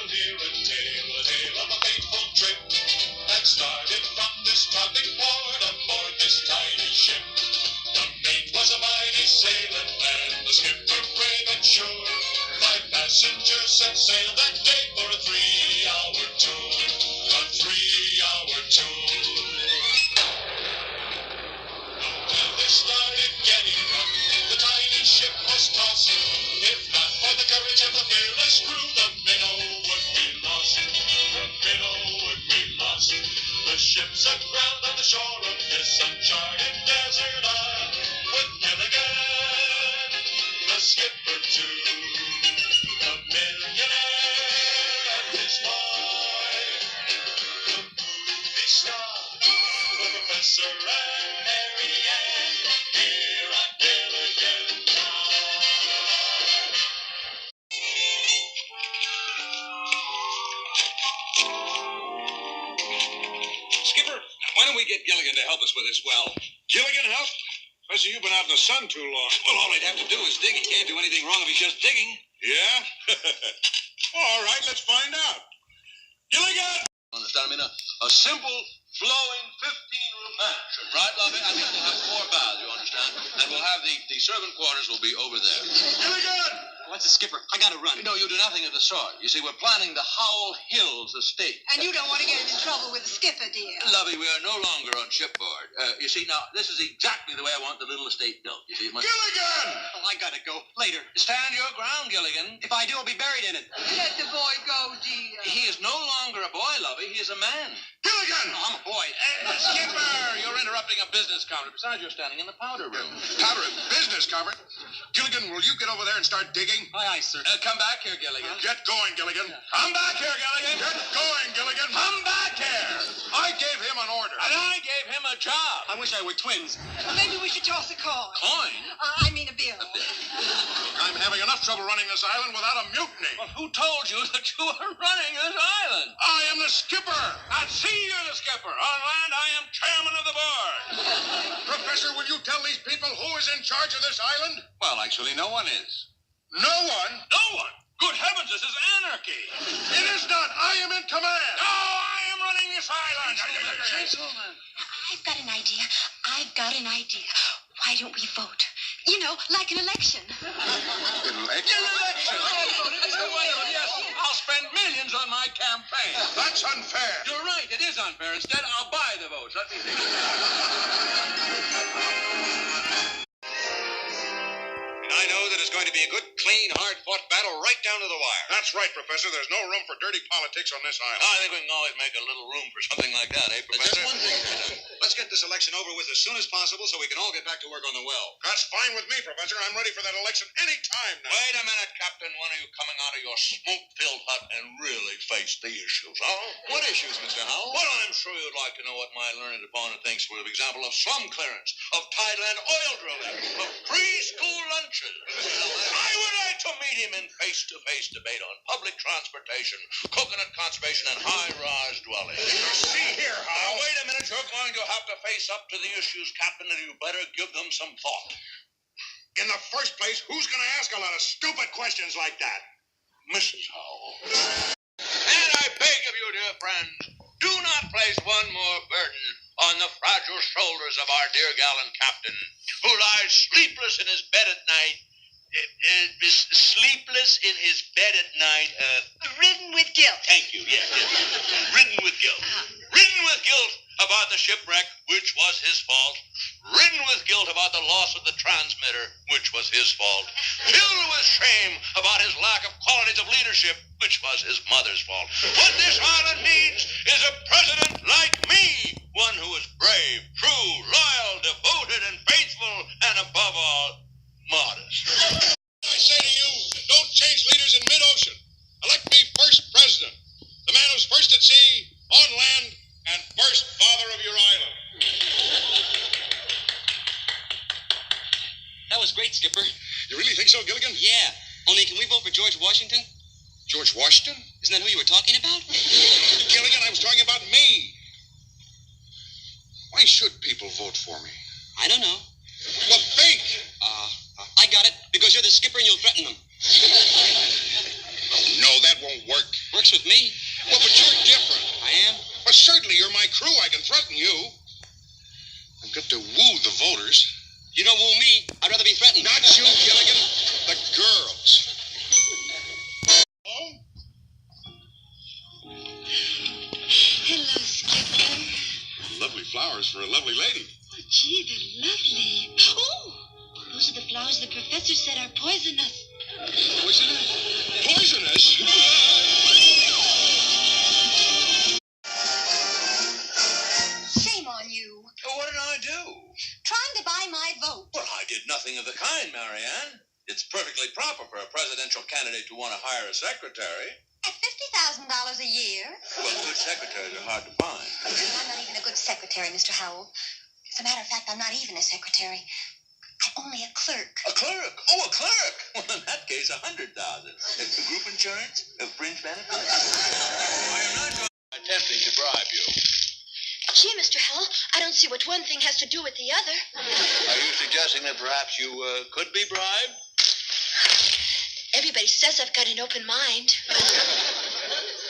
you'll hear a tale of a fateful trip that started from this tropic port aboard this tiny ship. The mate was a mighty sailing man, the skipper brave and sure. 5 passengers set sail that day for a 3-hour tour. A 3-hour tour. When they started getting rough, the tiny ship was tossing. If not for the courage of the fearless crew, the minnow would be lost. The minnow would be lost. The ship's aground on the shore of this uncharted desert isle, with Gilligan, the skipper too, the millionaire and his wife, the movie star, the professor and Mary Ann, here on Gilligan Drive. Skipper, why don't we get Gilligan to help us with this well? Gilligan help? Professor, you've been out in the sun too long. Well, all he'd have to do is dig. He can't do anything wrong if he's just digging. Yeah? All right, let's find out. Gilligan! Understand? I mean, a simple, flowing 15-room mansion, right, Lovey? I mean, we'll have 4 baths, you understand? And we'll have the servant quarters will be over there. Gilligan! What's the skipper? I gotta run. No, you do nothing of the sort. You see, we're planning the Howell Hills estate. And you don't want to get in trouble with the skipper, dear. Lovey, we are no longer on shipboard. You see, now, this is exactly the way I want the little estate built. You see, it must... Gilligan! Oh, I gotta go. Later. Stand your ground, Gilligan. If I do, I'll be buried in it. Let the boy go, dear. He is no longer a boy, Lovey. He is a man. Gilligan! Oh, I'm a boy. Skipper, you're interrupting a business conference. Besides, you're standing in the powder room. Powder, business conference. Gilligan, will you get over there and start digging? Aye, aye, sir. Come back here, Gilligan. Get going, Gilligan. Come back here, Gilligan. Get going, Gilligan. Come back here. I gave him an order. And I gave him a job. I wish I were twins. Maybe we should toss a coin. Coin? I mean a bill. I'm having enough trouble running this island without a mutiny. Well, who told you that you were running this island? I am the skipper. At sea, you're the skipper. On land, I am chairman of the board. Professor, will you tell these people who is in charge of this island? Well, actually, no one is. No one. No one. Good heavens, this is anarchy. It is not. I am in command. No, I am running this island. Gentlemen. I've got an idea. Why don't we vote? You know, like an election. Election? Yes, I'll spend millions on my campaign. That's unfair. You're right, it is unfair. Instead, I'll buy the votes. Let me see. I know that it's going to be a good, clean, hard-fought battle right down to the wire. That's right, Professor. There's no room for dirty politics on this island. I think we can always make a little room for something like that, eh, Professor? Just one thing, sir. Let's get this election over with as soon as possible so we can all get back to work on the well. That's fine with me, Professor. I'm ready for that election any time now. Wait a minute, Captain. When are you coming out of your smoke-filled hut and really face the issues, huh? What issues, Mr. Howell? Well, I'm sure you'd like to know what my learned opponent thinks, for example, of slum clearance, of tideland oil drilling, of preschool lunches. I would like to meet him in face-to-face debate on public transportation, coconut conservation, and high-rise dwelling. See here, Now, Howell. wait a minute. You're going to have to face up to the issues, Captain, and you better give them some thought. In the first place, who's going to ask a lot of stupid questions like that? Mrs. Howell. And I beg of you, dear friends, do not place one more burden on the fragile shoulders of our dear gallant captain, who lies sleepless in his bed at night. Sleepless in his bed at night. Ridden with guilt. Thank you, yes. Ridden with guilt. Ridden with guilt about the shipwreck, which was his fault. Ridden with guilt about the loss of the transmitter, which was his fault. Filled with shame about his lack of qualities of leadership, which was his mother's fault. What this island needs is a president like me, one who is brave, true, loyal, devoted, and faithful, and above all, modest. I say to you, don't change leaders in mid-ocean. Elect me first president. The man who's first at sea, on land, and first father of your island. That was great, Skipper. You really think so, Gilligan? Yeah. Only, can we vote for George Washington? George Washington? Isn't that who you were talking about? Gilligan, I was talking about me. Why should people vote for me? I don't know. Well, think. I got it. Because you're the skipper and you'll threaten them. No, that won't work. Works with me. Well, but you're different. I am? Well, certainly you're my crew. I can threaten you. I've got to woo the voters. You don't woo me. I'd rather be threatened. Not you, Gilligan. The girls. Hello, Skipper. Lovely flowers for a lovely lady. Oh, gee, they're lovely. Oh, those are the flowers the professor said are poisonous. Poisonous? Poisonous? Shame on you. Well, what did I do? Trying to buy my vote. Well, I did nothing of the kind, Marianne. It's perfectly proper for a presidential candidate to want to hire a secretary. At $50,000 a year. Well, good secretaries are hard to find. I'm not even a good secretary, Mr. Howell. As a matter of fact, I'm not even a secretary. I'm only a clerk. A clerk? Oh, a clerk! Well, in that case, $100,000. It's the group insurance, the fringe benefits. I am not attempting to bribe you. Gee, Mr. Howell, I don't see what one thing has to do with the other. Are you suggesting that perhaps you could be bribed? Everybody says I've got an open mind.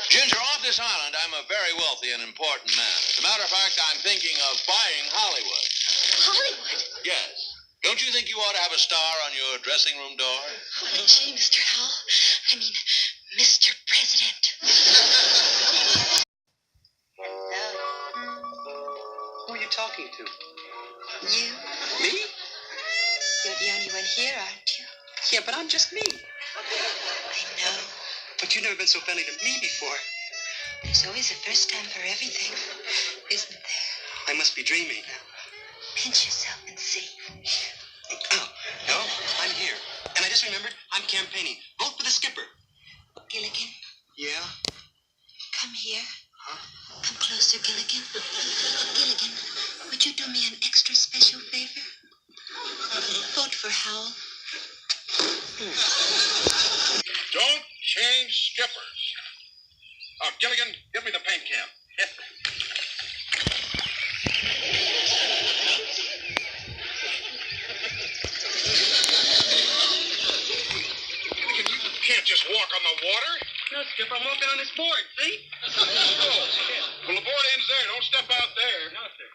Ginger, off this island, I'm a very wealthy and important man. As a matter of fact, I'm thinking of buying Hollywood. Hollywood? Yes. Don't you think you ought to have a star on your dressing room door? Oh, but gee, Mr. Howell. I mean, Mr. President. Who are you talking to? You? Me? You're the only one here, aren't you? Yeah, but I'm just me. I know. But you've never been so friendly to me before. There's always a first time for everything, isn't there? I must be dreaming now. Pinch yourself and see. Oh, no, I'm here. And I just remembered I'm campaigning. Vote for the skipper. Gilligan, Yeah? come here. Huh? Come closer, Gilligan. Gilligan, would you do me an extra special favor? Vote for Howell. Don't change skippers. Oh, Gilligan, give me the paint can. Gilligan, you can't just walk on the water. No, Skipper, I'm walking on this board, see? Oh, well, the board ends there. Don't step out there. No, sir.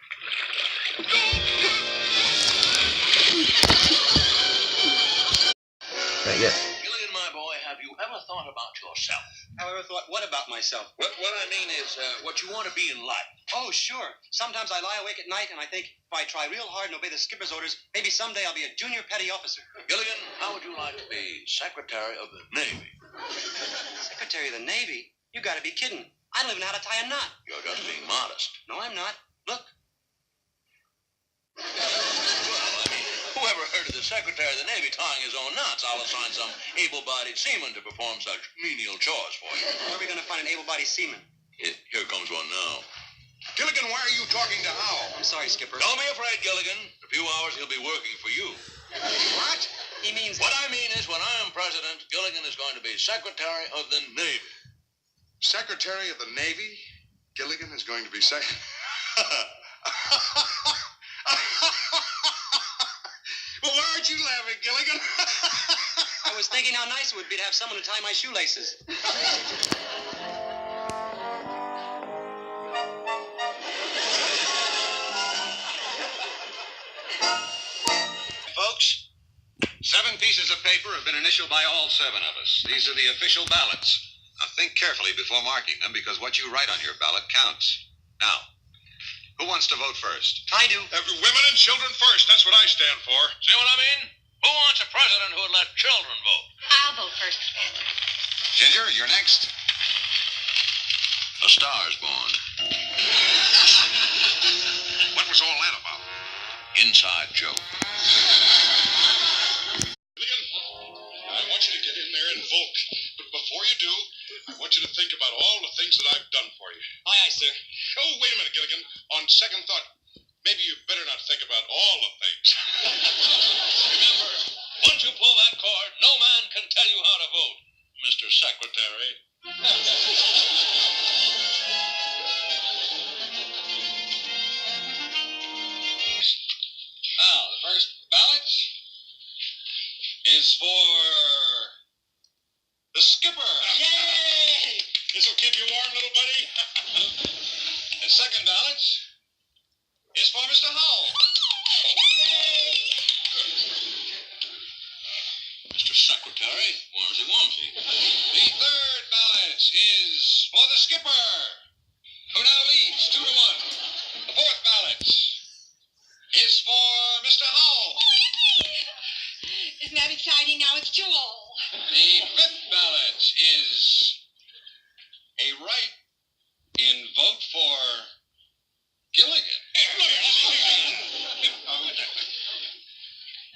Yes. Gilligan, my boy, have you ever thought about yourself? Have I ever thought, what about myself? What I mean is what you want to be in life. Oh, sure. Sometimes I lie awake at night and I think if I try real hard and obey the skipper's orders, maybe someday I'll be a junior petty officer. Gilligan, how would you like to be Secretary of the Navy? Secretary of the Navy? You gotta be kidding. I don't even know how to tie a knot. You're just being modest. No, I'm not. Look. Well, I mean, whoever heard of the Secretary of the Navy tying his own knots? I'll assign some able-bodied seaman to perform such menial chores for you. Where are we gonna find an able-bodied seaman? Here comes one now. Gilligan, why are you talking to Howell? I'm sorry, Skipper. Don't be afraid, Gilligan. In a few hours, he'll be working for you. What? He means... What I mean is, when I am president, Gilligan is going to be Secretary of the Navy. Secretary of the Navy? Gilligan is going to be secretary. Well, why aren't you laughing, Gilligan? I was thinking how nice it would be to have someone to tie my shoelaces. Folks, 7 pieces of paper have been initialed by all 7 of us. These are the official ballots. Now think carefully before marking them, because what you write on your ballot counts. Now, who wants to vote first? I do. Women and children first. That's what I stand for. See what I mean? Who wants a president who would let children vote? I'll vote first. Ginger, you're next. A Star's Born. What was all that about? Inside joke. Gilligan, I want you to get in there and vote. But before you do, I want you to think about all the things that I've done for you. Aye, aye, sir. Oh, wait a minute, Gilligan. On second thought, maybe you better not think about all the things. Remember, once you pull that cord, no man can tell you how to vote, Mr. Secretary. Now, the first ballot is for the skipper. Yay! It's keep you warm, little buddy? The second ballot is for Mr. Howell. Mr. Secretary, warmsy. The third ballot is for the skipper, who now leads 2-1. The fourth ballot is for Mr. Howell. Isn't that exciting? Now it's 2-all. The fifth ballot is a write-in vote for Gilligan.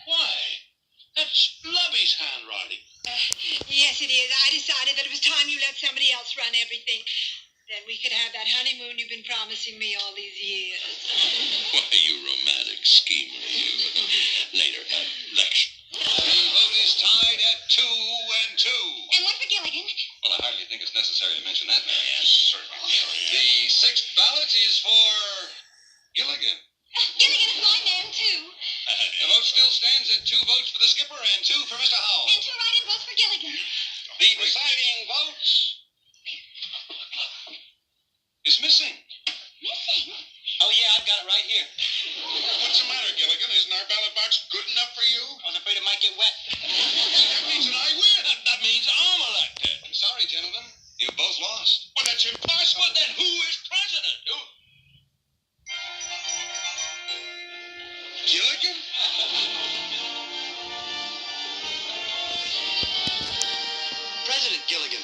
Why? That's Lubby's handwriting. Yes, it is. I decided that it was time you let somebody else run everything. Then we could have that honeymoon you've been promising me all these years. Why, you romantic schemer, you. Later, election. The vote is tied at 2-2. And one for Gilligan. Well, I hardly think it's necessary to mention that, Mary. Yes, certainly. The sixth ballot is for Gilligan. Gilligan is my man, too. The vote still stands at 2 votes for the skipper and 2 for Mr. Howell. And 2 write-in votes for Gilligan. The deciding vote is missing. Missing? Oh, yeah, I've got it right here. What's the matter, Gilligan? Isn't our ballot box good enough for you? I was afraid it might get wet. That means that I win. That means I'm elected. I'm sorry, gentlemen. You both lost. Well, that's impossible. But then who is president? Gilligan? President Gilligan.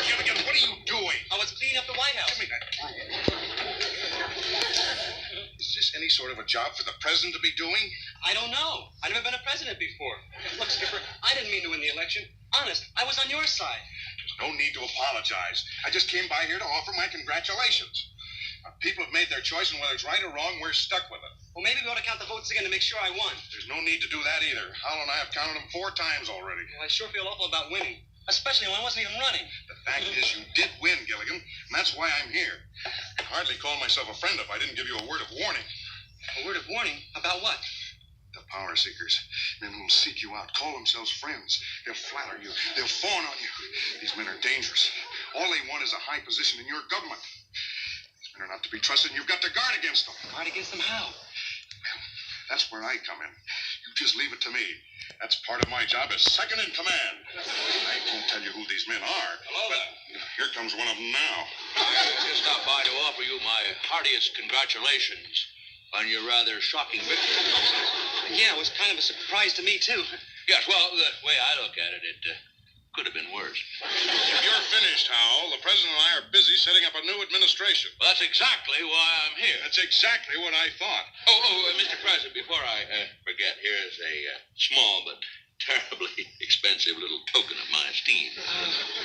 Gilligan, what are you doing? I was cleaning up the White House. Give me that. Is this any sort of a job for the president to be doing? I don't know. I've never been a president before. Look, Skipper, I didn't mean to win the election. Honest, I was on your side. There's no need to apologize. I just came by here to offer my congratulations. People have made their choice, and whether it's right or wrong, we're stuck with it. Well, maybe we ought to count the votes again to make sure I won. There's no need to do that either. Howell and I have counted them 4 times already. Well, I sure feel awful about winning, especially when I wasn't even running. The fact is you did win, Gilligan, and that's why I'm here. I'd hardly call myself a friend if I didn't give you a word of warning. A word of warning? About what? The power seekers, men who'll seek you out, call themselves friends. They'll flatter you. They'll fawn on you. These men are dangerous. All they want is a high position in your government. These men are not to be trusted, and you've got to guard against them. Guard against them how? Well, that's where I come in. You just leave it to me. That's part of my job as second in command. I can't tell you who these men are. Hello but there. Here comes one of them now. I just stopped by to offer you my heartiest congratulations on your rather shocking victory. Yeah, it was kind of a surprise to me, too. Yes, well, the way I look at it, it could have been worse. If you're finished, Howell, the president and I are busy setting up a new administration. Well, that's exactly why I'm here. That's exactly what I thought. Mr. President, before I forget, here's a small but terribly expensive little token of my esteem.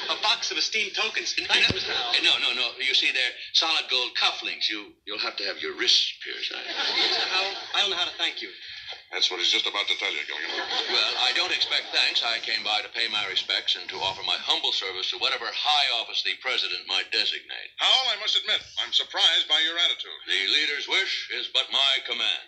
A box of esteemed tokens. Thanks, Mr. Howell. No. You see, they're solid gold cufflinks. You'll have to have your wrists pierced. Mr. Howell, I don't know how to thank you. That's what he's just about to tell you, Gilligan. Well, I don't expect thanks. I came by to pay my respects and to offer my humble service to whatever high office the president might designate. Howell, I must admit, I'm surprised by your attitude. The leader's wish is but my command.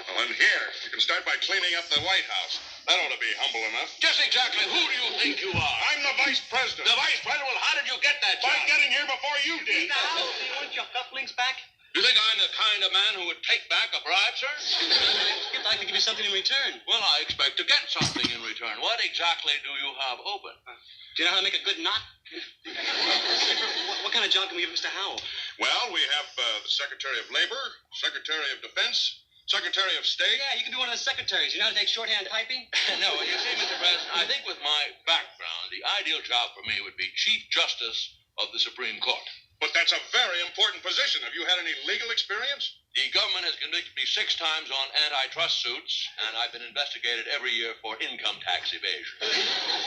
Well, and here, you can start by cleaning up the White House. That ought to be humble enough. Just exactly who do you think you are? I'm the vice president. The vice president? Well, how did you get that By job? getting here before you did. Mr. Howell, do you want your cufflinks back? You think I'm the kind of man who would take back a bribe, sir? Skip, I could give you something in return. Well, I expect to get something in return. What exactly do you have open? Do you know how to make a good knot? Skipper, what kind of job can we give Mr. Howell? Well, we have the Secretary of Labor, Secretary of Defense, Secretary of State. Yeah, you can be one of the secretaries. You know how to take shorthand typing? No, you see, Mr. President, I think with my background, the ideal job for me would be Chief Justice of the Supreme Court. But that's a very important position. Have you had any legal experience? The government has convicted me 6 times on antitrust suits, and I've been investigated every year for income tax evasion.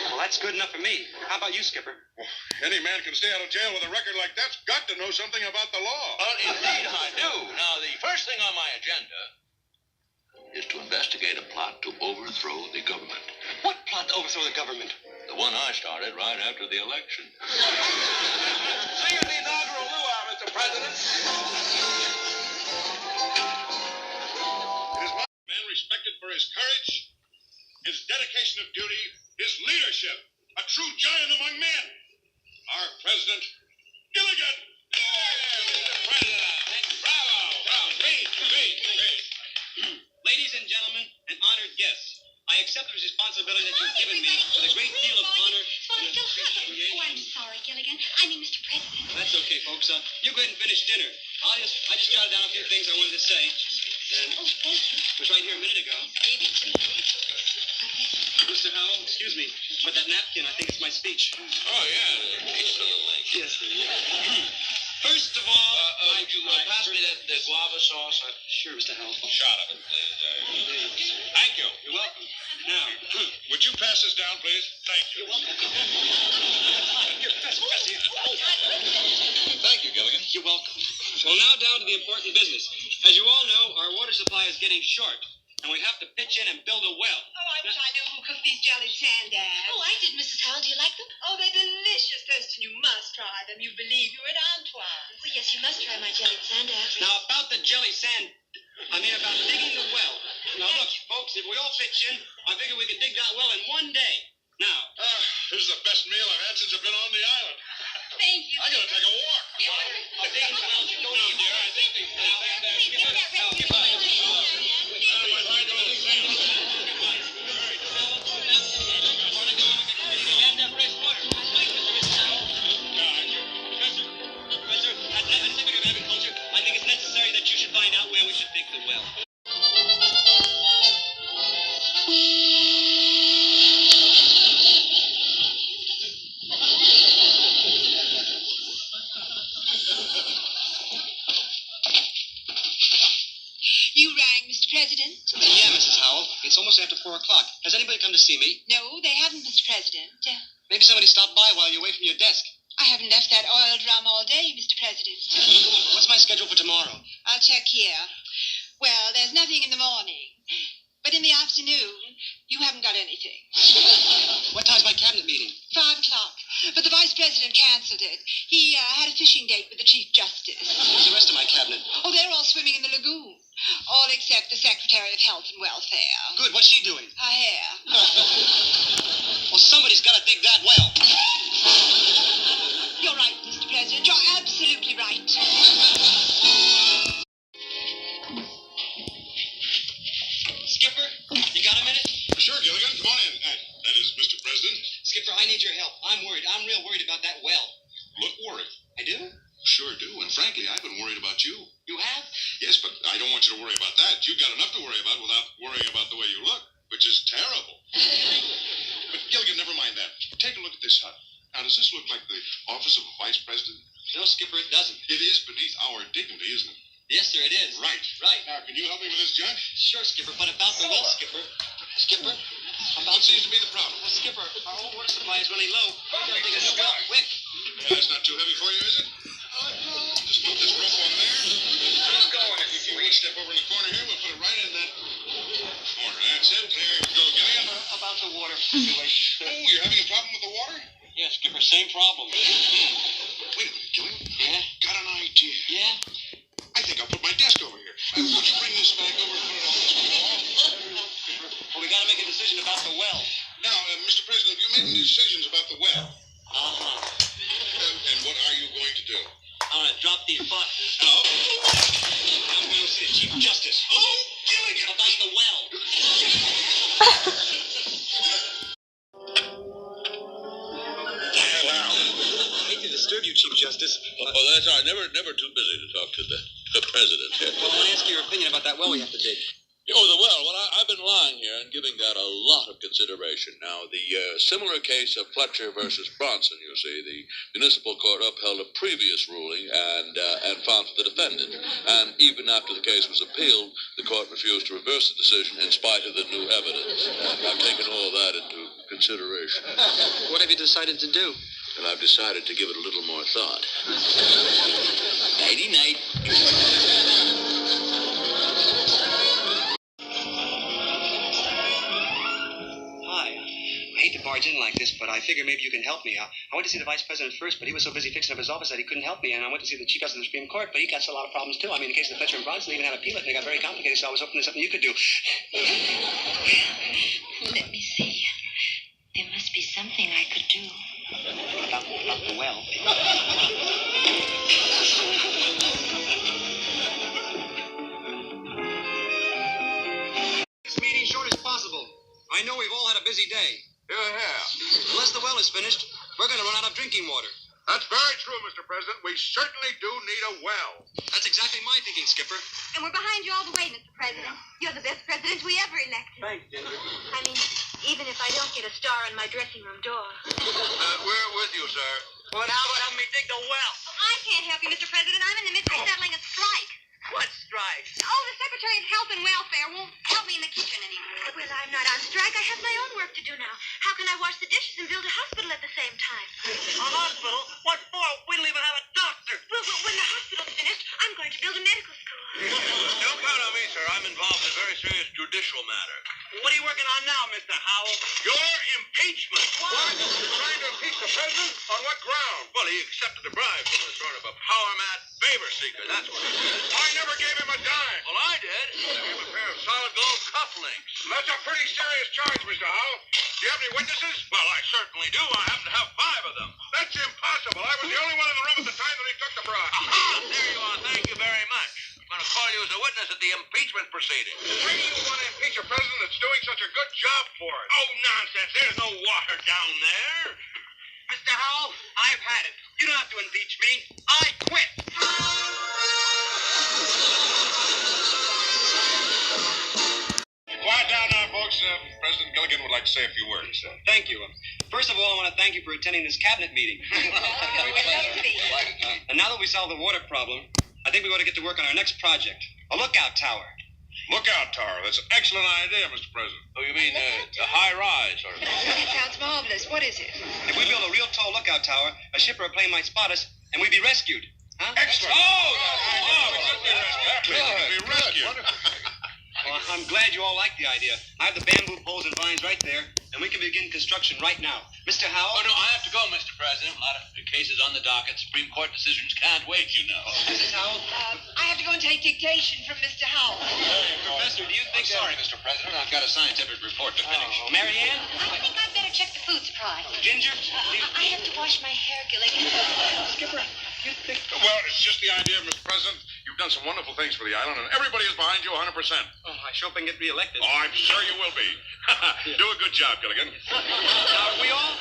Well, that's good enough for me. How about you, Skipper? Well, any man can stay out of jail with a record like that's got to know something about the law. Well, indeed I do. Now, the first thing on my agenda is to investigate a plot to overthrow the government. What plot to overthrow the government? The one I started right after the election. See you in the inaugural luau, Mr. President. It is my man respected for his his dedication of duty, his leadership, a true giant among men. Our President Gilligan. Mr. President. Bravo. Bravo. Great. Ladies and gentlemen, and honored guests, I accept the responsibility that you've given me with a great deal of honor and appreciation. Oh, I'm sorry, Gilligan. I mean, Mr. President. That's okay, folks. You go ahead and finish dinner. I just jotted down a few things I wanted to say. And Oh, thank you. it was right here a minute ago. Maybe it's Mr. Howell, excuse me, but that napkin, I think it's my speech. Oh, yeah. Yes, sir. First of all, Would you pass me that the guava sauce? Sure, Mr. Howell. Shot of it, please. Thank you. You're welcome. Now, Would you pass this down, please? Thank you. you're welcome. Thank you, Gilligan. You're welcome. Well, now down to the important business. As you all know, our water supply is getting short, and we have to pitch in and build a well. Oh, I wish I knew who cooked these jelly sandabs. Oh, I did, Mrs. Howell. Do you like them? Oh, they're delicious, Thurston. You must try them. You believe you're at Antoine. Oh, yes, you must try my jelly sandabs. Now, about the jelly sand, about digging the well. Now, look, folks, if we all pitch in, I figure we can dig that well in one day. Now, This is the best meal I've had since I've been on the island. Thank you. I gotta take a walk. digging the well, you don't need dear. I think the I think it's necessary that you should find out where we should dig the well. You rang, Mr. President? Yeah, Mrs. Howell. It's almost after 4 o'clock. Has anybody come to see me? No, they haven't, Mr. President. Maybe somebody stopped by while you're away from your desk. I haven't left that oil drum all day, Mr. President. What's my schedule for tomorrow? I'll check here. Well, there's nothing in the morning. But in the afternoon, you haven't got anything. What time's my cabinet meeting? 5 o'clock. But the Vice President canceled it. He had a fishing date with the Chief Justice. Who's the rest of my cabinet? Oh, they're all swimming in the lagoon. All except the Secretary of Health and Welfare. Good. What's she doing? Her hair. Well, somebody's got to dig that well. You're right, Mr. President. You're absolutely right. Skipper, you got a minute? Sure, Gilligan. Come on in. That is Mr. President. Skipper, I need your help. I'm worried. I'm real worried about that well. Look worried. I do? Sure do. And frankly, I've been worried about you. You have? Yes, but I don't want you to worry about that. You've got enough to worry about without worrying about the way you look, which is terrible. But Gilligan, never mind that. Take a look at this hut. Now, does this look like the office of a vice president? No, Skipper, it doesn't. It is beneath our dignity, isn't it? Yes, sir, it is. Right. Right. Now, can you help me with this, Judge? Sure, Skipper, but about the well, Skipper. Skipper? What seems to be the problem? Well, Skipper, our old water supply is running low. We've got to dig a new well, quick. Yeah, that's not too heavy for you, is it? Just put this rope on there. Just go in. If you step over in the corner here, we'll put it right in that corner. That's it. There you go, Gilligan. About the water situation. Oh, you're having a problem with the water? Yeah, Skipper, same problem. Wait a minute, Gilligan. Yeah? Got an idea. Yeah? I think I'll put my desk over here. Would you bring this bag over and put it on this wall? Well, we got to make a decision about the well. Now, Mr. President, have you made any decisions about the well? Uh-huh. And what are you going to do? I'm going to drop these boxes. Oh? I'm going to see the Chief Justice. Oh, Gilligan! About the well. Wow. I hate to disturb you, Chief Justice. Oh, that's all right. Never too busy to talk to the president. Well, I want to ask you your opinion about that well we have to dig. Oh, the well. Well, I've been lying here and giving that a lot of consideration. Now, the similar case of Fletcher versus Bronson, you see, the municipal court upheld a previous ruling and found for the defendant. And even after the case was appealed, the court refused to reverse the decision in spite of the new evidence. And I've taken all that into consideration. What have you decided to do? And I've decided to give it a little more thought. Nighty-night. I hate to barge in like this, but I figure maybe you can help me. I went to see the Vice President first, but he was so busy fixing up his office that he couldn't help me. And I went to see the Chief Justice of the Supreme Court, but he got a lot of problems, too. I mean, the case of Fletcher and Bronson, they even had to appeal it, and it got very complicated, so I was hoping there's something you could do. Let me I know we've all had a busy day. Yeah, yeah. Unless the well is finished, we're going to run out of drinking water. That's very true, Mr. President. We certainly do need a well. That's exactly my thinking, Skipper. And we're behind you all the way, Mr. President. You're the best president we ever elected. Thanks, Ginger. I mean, even if I don't get a star on my dressing room door. We're with you, sir. Well, now let me dig the well. I can't help you, Mr. President. I'm in the midst of settling a strike. What strike? Oh, the Secretary of Health and Welfare won't help me in the kitchen anymore. Well, I'm not on strike. I have my own work to do now. How can I wash the dishes and build a hospital at the same time? A hospital? What for? We don't even have a doctor. Well, when the hospital's finished, I'm going to build a medical school. Don't count on me, sir. I'm involved in a very serious judicial matter. What are you working on now, Mr. Howell? Your impeachment. What? You're trying to impeach the president? On what ground? Well, he accepted a bribe from a sort of a power-mad favor seeker. That's what he said. I never gave him a dime. Well, I did. I gave him a pair of solid gold cufflinks. That's a pretty serious charge, Mr. Howell. Do you have any witnesses? Well, I certainly do. I happen to have 5 of them. That's impossible. I was the only one in the room at the time that he took the bribe. Aha! There you are. Thank you very much. I'm going to call you as a witness at the impeachment proceeding. Why do you want to impeach a president that's doing such a good job for us? Oh, nonsense. There's no water down there. Mr. Howell, I've had it. You don't have to impeach me. I quit. Quiet down now, folks. President Gilligan would like to say a few words. Thank you. First of all, I want to thank you for attending this cabinet meeting. And now that we solved the water problem, I think we ought to get to work on our next project, a lookout tower. Lookout tower. That's an excellent idea, Mr. President. Oh, you mean a high-rise sort of thing? That sounds marvelous. What is it? If we build a real tall lookout tower, a ship or a plane might spot us, and we'd be rescued. Huh? Excellent. Be rescued. Well, I'm glad you all like the idea. I have the bamboo poles and vines right there, and we can begin construction right now. Mr. Howell? Oh, no, I have to go, Mr. President. A lot of cases on the docket. Supreme Court decisions can't wait, you know. Mrs. Howell? I have to go and take dictation from Mr. Howell. Professor, do you think... Sorry, Mr. President. I've got a scientific report to finish. Oh, Mary Ann? I think I'd better check the food supply. Ginger? I have to wash my hair, Gilligan. Skipper, you think... Well, it's just the idea, Mr. President. You've done some wonderful things for the island, and everybody is behind you 100%. Oh, I sure hope I can get reelected. Oh, I'm sure you will be. Do a good job, Gilligan. Now, we all...